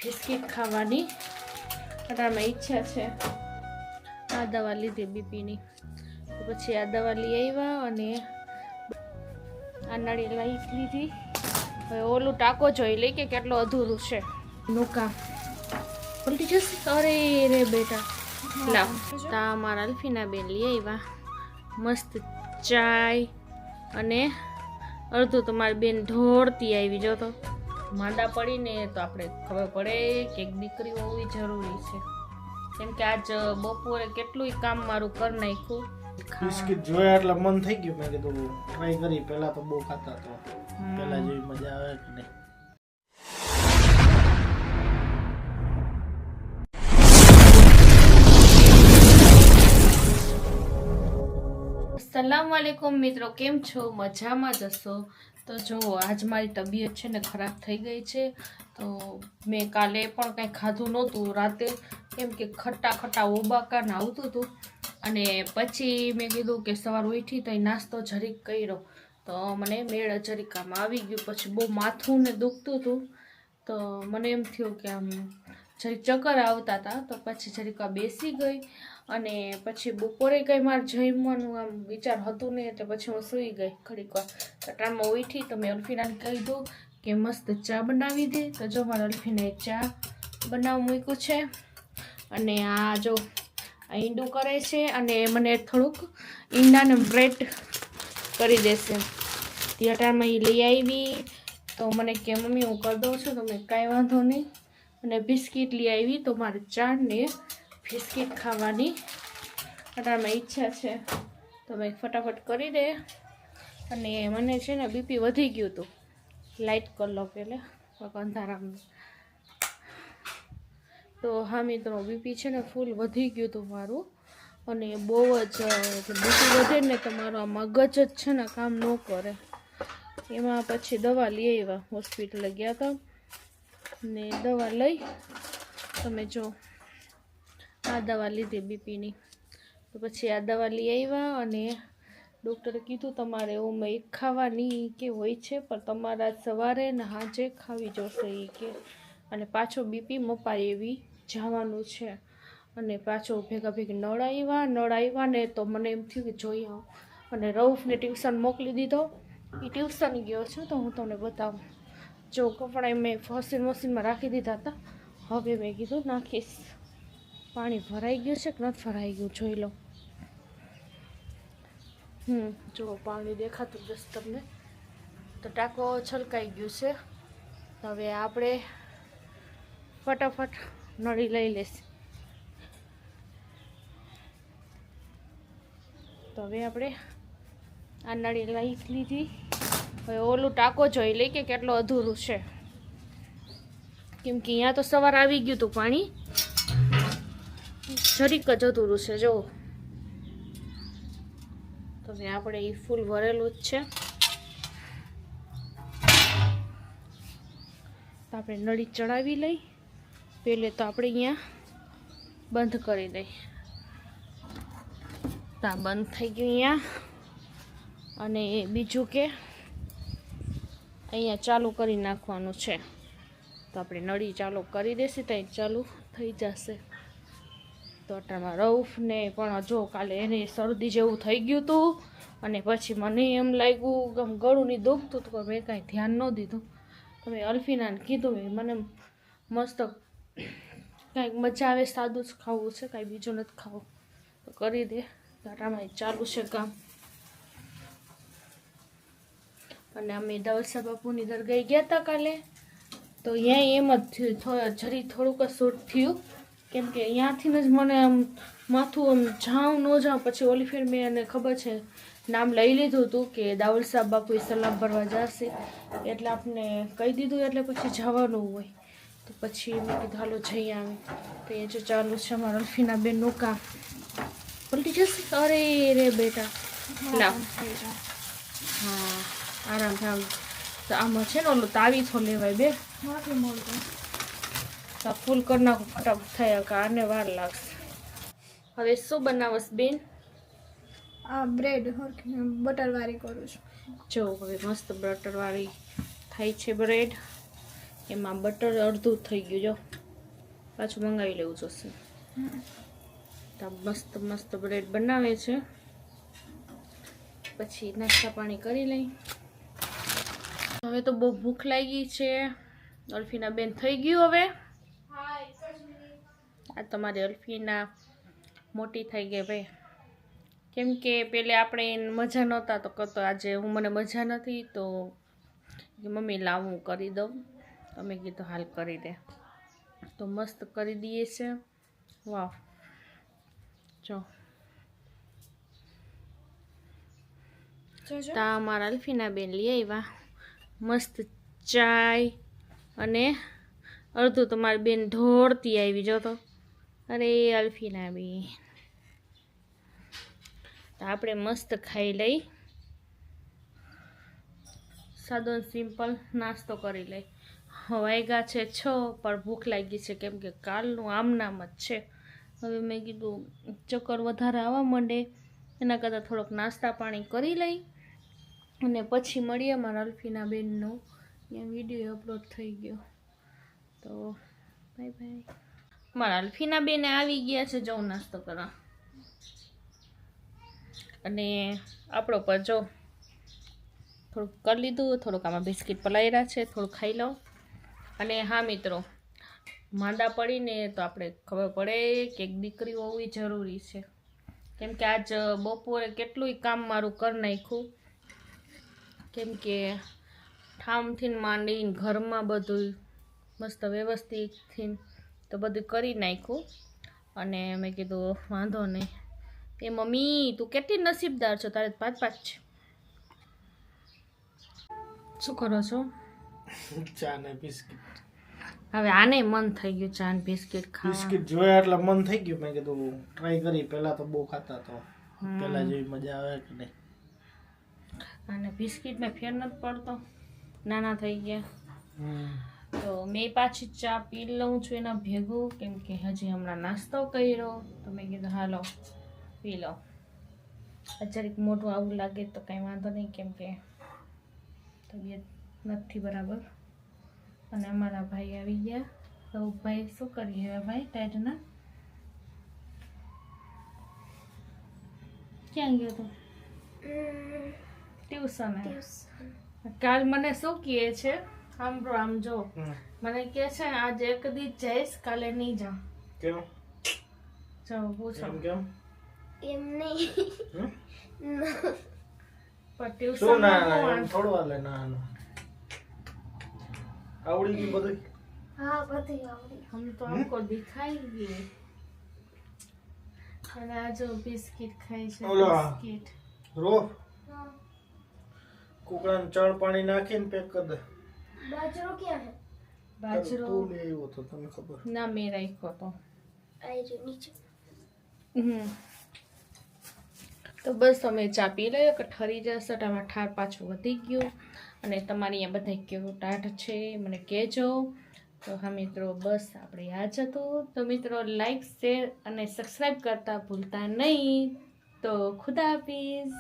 Biscuit ખાવાની અટાણમાં ઈચ્છા છે। આ દવા લીધી બીપીની, તો પછી આ દવા લઈ આવ્યા અને આ નાળિયેર લીધી। હવે ઓલું ટાંકો જોઈ લઈ કે કેટલો અધૂરું છે નું કામ પલટી જશે। અરે રે બેટા લાવ, તા અમારા અલ્ફીના બેન લઈ આવ્યા મસ્ત ચાય અને અડધું તો મારી બેન ઢોળતી આવી। જો તો માંદા પડીને તો આપણે ખબર પડે કે એક દીકરી હોવી જરૂરી છે, કેમ કે આજ બપોરે કેટલું કામ મારું કરી નાખ્યું। બિસ્કિટ જોયા એટલે મન થઈ ગયું, મેં કીધું ટ્રાય કરી। પહેલા તો બહુ ખાતા તો પહેલા જેવી મજા આવે કે નહીં। अस्सलाम वालेकुम મિત્રો, કેમ છો? મજામાં જ હશો? તો જો આજ મારી તબિયત છે ને ખરાબ થઈ ગઈ છે, તો મેં કાલે પણ કંઈ ખાધું નહોતું રાતે, કેમ કે ખટ્ટા ઓબાકા ને આવતું હતું। અને પછી મેં કીધું કે સવાર ઉઠી તો નાસ્તો જરીક કર્યો તો મને મેળ જરીકામાં આવી ગયું। પછી બહુ માથું ને દુખતું હતું, તો મને એમ થયું કે આમ જરીક ચક્કર આવતા હતા, તો પછી જરીક બેસી ગઈ અને પછી બપોરે કંઈ મારે જમવાનું આમ વિચાર હતું નહીં, એટલે પછી હું સૂઈ ગઈ ઘડીક વાર। કટારમાં ઉઠી તો મેં અલ્ફીનાને કીધું કે મસ્ત ચા બનાવી દે, તો જો મારા અલ્ફીને ચા બનાવવા મૂક્યું છે અને આ જો આ ઈંડું કરે છે અને મને થોડુંક ઈંડાને બ્રેડ કરી દેશે। થિયેટરમાં એ લઈ આવી તો મને કે મમ્મી હું કરી દઉં છું, તો મેં કાંઈ વાંધો નહીં। અને બિસ્કિટ લઈ આવી, તો મારે ચા ને બિસ્કિટ ખાવાની અટાણમાં ઈચ્છા છે, તો મેં ફટાફટ કરી દે। અને મને છે ને બીપી વધી ગયું હતું, લાઇટ કરી લો પહેલાં અંધારામાં। તો હા મિત્રો, બીપી છે ને ફૂલ વધી ગયું હતું મારું, અને બહુ જ બીપી વધે ને તો મારું આ મગજ જ છે ને કામ ન કરે। એમાં પછી દવા લઈ આવ્યા, હોસ્પિટલે ગયા હતા ને દવા લઈ, તમે જો આ દવા લીધી બીપીની, તો પછી આ દવા લઈ આવ્યા અને ડૉક્ટરે કીધું તમારે ઓમ એક ખાવાની કે હોય છે, પણ તમારા સવારે ને સાંજે ખાવી જોશે એ કે। અને પાછો બીપી મપાય એવી જવાનું છે, અને પાછો ભેગા નળ આવ્યા ને તો મને એમ થયું કે જોઈ આવું, અને રઉફને ટ્યુશન મોકલી દીધો, એ ટ્યુશન ગયો છે, તો હું તમને બતાવું। જો કપડાં મેં વોશિંગ મશીનમાં રાખી દીધા હતા, હવે મેં કીધું નાખીશ। પાણી ભરાઈ ગયું છે કે નથી ભરાઈ ગયું જોઈ લો। જો પાણી દેખાતું જશે તમને, તો ટાંકો છલકાઈ ગયું છે। હવે આપણે ફટાફટ નળી લઈ લેશે। તો હવે આપણે આ નળી લઈ લીધી। હવે ઓલું ટાંકો જોઈ લઈ કે કેટલો અધૂરું છે, કેમ કે અહીંયા તો સવાર આવી ગયું હતું પાણી, જરીક જ અધૂરું છે જો। તો હવે આપણે એ ફૂલ ભરેલું જ છે, તો આપણે નળી ચડાવી લઈ। પહેલે તો આપણે અહીંયા બંધ કરી દઈ, તો આ બંધ થઈ ગયું અહીંયા। અને બીજું કે અહીંયા ચાલુ કરી નાખવાનું છે, તો આપણે નળી ચાલુ કરી દેશે તો ચાલુ થઈ જશે। તો અટાણમાં રઉફને પણ જો કાલે એને શરદી જેવું થઈ ગયું હતું, અને પછી મને એમ લાગ્યું કે ગળું નહીં દુખતું હતું, પણ મેં કાંઈ ધ્યાન ન દીધું। તો મેં અલ્ફીનાને કીધું મને મસ્ત કાંઈક મજા આવે, સાદું જ ખાવું છે, કાંઈ બીજું નથી ખાવું, તો કરી દે। અટાણમાં ચાલુ છે કામ। અને અમે દવલસા બાપુની દરગાહ ગયા હતા કાલે, તો અહીંયા એમ જ થયું, થોડુંક જ શૂટ થયું, કેમ કે અહીંયાથી જ મને આમ માથું આમ જાઉં ન જાઉં, પછી ઓલી ફેર મેં એને ખબર છે નામ લઈ લીધું હતું કે દાઉલ સાહેબ બાપુ સલામ ભરવા જશે, એટલે આપણે કહી દીધું એટલે પછી જવાનું હોય, તો પછી મેં કીધું હાલો જઈ આવી। તો એ જો ચાલુ છે અમારા અલ્ફીના બેનનું કામ પલટી જશે। અરે રે બેટા લાવ, હા આરામ થાવ। તો આમાં છે ને ઓલું તાવીથો લેવાય બે, તો ફૂલ કરી નાખું ફટાફટ થયા કે આને વાર લાગશે। હવે શું બનાવશ બેન? આ બ્રેડ બટરવાળી કરું છું। જો હવે મસ્ત બટરવાળી થાય છે બ્રેડ, એમાં બટર અડધું થઈ ગયું, જો પાછું મંગાવી લેવું જોશે. તો મસ્ત મસ્ત બ્રેડ બનાવે છે. પછી નાસ્તા પાણી કરી લઈ. હવે તો બહુ ભૂખ લાગી છે. અલ્ફીના બેન થઈ ગયું હવે. આ તમારી અલ્ફીના મોટી થઈ ગઈ ભાઈ. કેમ કે પેલે આપણે મજા નહોતા તો કરતો, આજે મને મજા નથી તો મમ્મી લાવ હું કરી દઉં. તમે કીધું હાલ કરી દે, તો મસ્ત કરી દઈએ છે. વાહ, જો તા અમારા અલ્ફીના બેન લઈ આવ્યા મસ્ત ચાય, અને અડધું તમારી બેન ઢોળતી આવી. જો તો અરે અલ્ફીના બેન, તો આપણે મસ્ત ખાઈ લઈ. સાદો સિમ્પલ નાસ્તો કરી લઈ. વાગ્યા છે 6, પણ ભૂખ લાગી છે કેમ કે કાલનું આમ નામ જ છે. હવે મેં કીધું ચક્કર વધારે આવવા માંડે એના કરતાં થોડોક નાસ્તા પાણી કરી લઈ, અને પછી મળીએ. મારા અલ્ફીના બેનનો ત્યાં વિડીયો અપલોડ થઈ ગયો, તો બાય બાય. મારા અલ્ફીના બેને આવી ગયા છે જો નાસ્તો કરવા, અને આપણો પર જો થોડુંક કરી લીધું. થોડુંક આમાં બિસ્કિટ પલાળ્યા છે, થોડુંક ખાઈ લઉં. અને હા મિત્રો, માંદા પડીને તો આપણે ખબર પડે કે એક દીકરી હોવી જરૂરી છે. કેમ કે આજ બપોરે કેટલુંય કામ મારું કરી નાખ્યું. કેમ કે ઠામથી માંડીને ઘરમાં બધું મસ્ત વ્યવસ્થિતથી તો બધું કરી નાખ્યું. અને મેં કીધું વાંધો નહીં. એ મમ્મી તું કેટલી નસીબદાર છો, તારે 5 છે. શું કરો છો? ચા ને બિસ્કિટ. હવે આને મન થઈ ગયું ચા ને બિસ્કિટ ખાવા. બિસ્કિટ જોયા એટલે મન થઈ ગયું. મેં કીધું ટ્રાય કરી. પહેલા તો બહુ ખાતા તો પહેલા જેવી મજા આવે કે નહીં. અને બિસ્કિટમાં ફેર નથી પડતો, નાના થઈ ગયા. તો મેં પાછી ચા પી લઉં છું એના ભેગું, કેમ કે હજી હમણાં નાસ્તો કર્યો તો મેં કીધું હાલો પી લો. જરીક મોઢું આવું લાગે તો કંઈ વાંધો નહીં, કેમ કે તબિયત નથી બરાબર. અને અમારા ભાઈ આવી ગયા. તો ભાઈ શું કરીએ હવે ભાઈ ટાઈટના? ક્યાં ગયો તો? ટ્યુશન. કાલ મને શું કહે છે સાંભળો, આમ જો મને કહે છે આજે એક દી જઈશ, કાલે નહીં જાઉં. કેમ? જાઓ પૂછો. કેમ? એમ નહીં. પણ ટ્યુશન શું ના થોડું હાલે. ના આવડી ગયું બધું? હા, બધી આવડી. હમ તો આમકો દિખાઈ ગઈ. અને આ જો બિસ્કિટ ખાય છે. બિસ્કિટ રો કુકડાને ચણ પાણી નાખીને પેક કરી દે. બાજરો ક્યાં છે? બાજરો તું લઈ આવ્યો તો તને ખબર ના મેં રાખ્યો તો. આઈ જો નીચે. તો બસ અમે ચા પી લઈએ કે ઠરી જશે. ટામાં ઠાર પાછું વધી ગયું. અને તમારી અહીંયા બધા કેવું ટાઢ છે મને કહેજો. તો હા મિત્રો, બસ આપણે આ જ હતું. તો મિત્રો લાઈક, શેર અને સબસ્ક્રાઈબ કરતા ભૂલતા નહીં. તો ખુદા હાફિઝ.